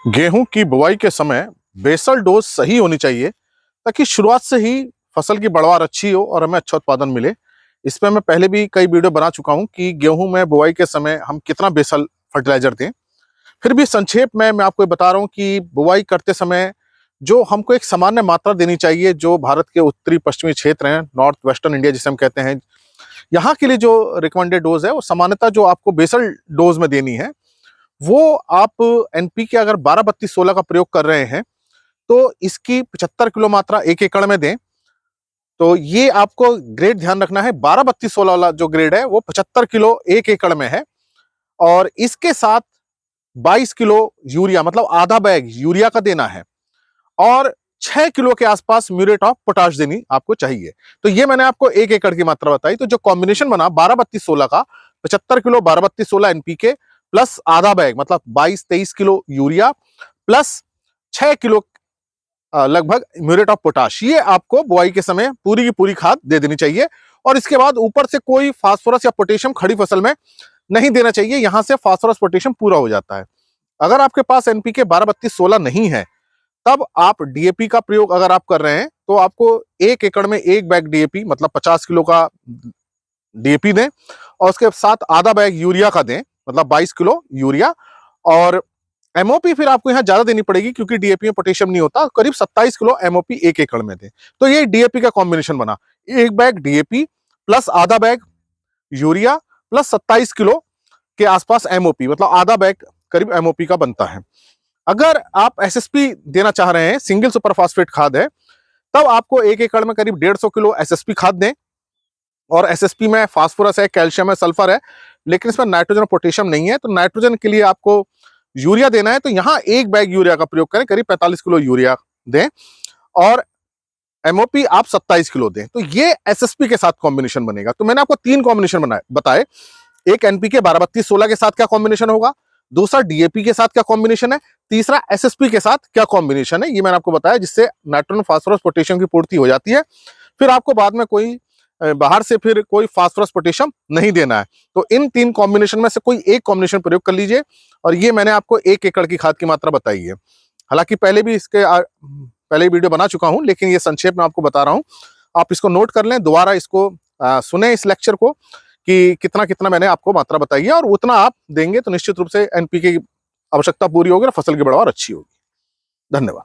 गेहूं की बुवाई के समय बेसल डोज सही होनी चाहिए ताकि शुरुआत से ही फसल की बढ़वार अच्छी हो और हमें अच्छा उत्पादन मिले। इस पे मैं पहले भी कई वीडियो बना चुका हूं कि गेहूं में बुवाई के समय हम कितना बेसल फर्टिलाइजर दें। फिर भी संक्षेप में मैं आपको बता रहा हूं कि बुवाई करते समय जो हमको एक सामान्य मात्रा देनी चाहिए, जो भारत के उत्तरी पश्चिमी क्षेत्र हैं, नॉर्थ वेस्टर्न इंडिया जिसे हम कहते हैं, यहाँ के लिए जो रिकमेंडेड डोज है वो सामान्यतः जो आपको बेसल डोज में देनी है वो आप एनपीके अगर 12-32-16 का प्रयोग कर रहे हैं तो इसकी 75 किलो मात्रा 1 एकड़ में दें। तो ये आपको ग्रेड ध्यान रखना है, 12-32-16 वाला जो ग्रेड है वो 75 किलो 1 एकड़ में है। और इसके साथ 22 किलो यूरिया मतलब आधा बैग यूरिया का देना है और 6 किलो के आसपास म्यूरेट ऑफ पोटाश देनी आपको चाहिए। तो ये मैंने आपको 1 एकड़ की मात्रा बताई। तो जो कॉम्बिनेशन बना 12-32-16 का, 75 किलो 12-32-16 एनपीके प्लस आधा बैग मतलब 22-23 किलो यूरिया प्लस 6 किलो लगभग म्यूरेट ऑफ पोटाश, ये आपको बुआई के समय पूरी की पूरी खाद दे देनी चाहिए। और इसके बाद ऊपर से कोई फास्फोरस या पोटेशियम खड़ी फसल में नहीं देना चाहिए, यहां से फास्फोरस पोटेशियम पूरा हो जाता है। अगर आपके पास एनपीके 12-32-16 नहीं है तब आप डीएपी का प्रयोग अगर आप कर रहे हैं तो आपको 1 एकड़ में 1 बैग डीएपी मतलब 50 किलो का डीएपी दें और उसके साथ आधा बैग यूरिया का दें मतलब 22 किलो यूरिया। और एमओपी फिर आपको यहां ज्यादा देनी पड़ेगी क्योंकि डीएपी में पोटेशियम नहीं होता, करीब 27 किलो एमओपी 1 एकड़ में दें। तो ये डीएपी का कॉम्बिनेशन बना, 1 बैग डीएपी प्लस आधा बैग यूरिया प्लस 27 किलो के आसपास एमओपी मतलब आधा बैग करीब एमओपी का बनता है। अगर आप एसएसपी देना चाह रहे हैं, सिंगल सुपर फास्फेट खाद है, तब आपको 1 एकड़ में करीब 150 किलो एसएसपी खाद दें। और एसएसपी में फास्फोरस है, कैल्शियम है, सल्फर है, लेकिन इसमें नाइट्रोजन और पोटेशियम नहीं है। तो नाइट्रोजन के लिए आपको यूरिया देना है तो यहां 1 बैग यूरिया का प्रयोग करें, करीब 45 किलो यूरिया दें और एमओपी आप 27 किलो दें। तो ये एसएसपी के साथ कॉम्बिनेशन बनेगा। तो मैंने आपको 3 कॉम्बिनेशन बनाए बताए, एक एनपीके 12-32-16 के साथ क्या कॉम्बिनेशन होगा, दूसरा डीएपी के साथ क्या कॉम्बिनेशन है, तीसरा एसएसपी के साथ क्या कॉम्बिनेशन है, ये मैंने आपको बताया, जिससे नाइट्रोजन फास्फोरस पोटेशियम की पूर्ति हो जाती है। फिर आपको बाद में कोई बाहर से फिर कोई फास्फोरस पोटेशियम नहीं देना है। तो इन 3 कॉम्बिनेशन में से कोई एक कॉम्बिनेशन प्रयोग कर लीजिए। और ये मैंने आपको 1 एकड़ की खाद की मात्रा बताई है। हालांकि पहले भी इसके पहले वीडियो बना चुका हूं, लेकिन ये संक्षेप में आपको बता रहा हूं। आप इसको नोट कर लें, दोबारा इसको सुने इस लेक्चर को कि कितना कितना मैंने आपको मात्रा बताई है और उतना आप देंगे तो निश्चित रूप से एनपीके की आवश्यकता पूरी होगी और फसल की बढ़वार अच्छी होगी। धन्यवाद।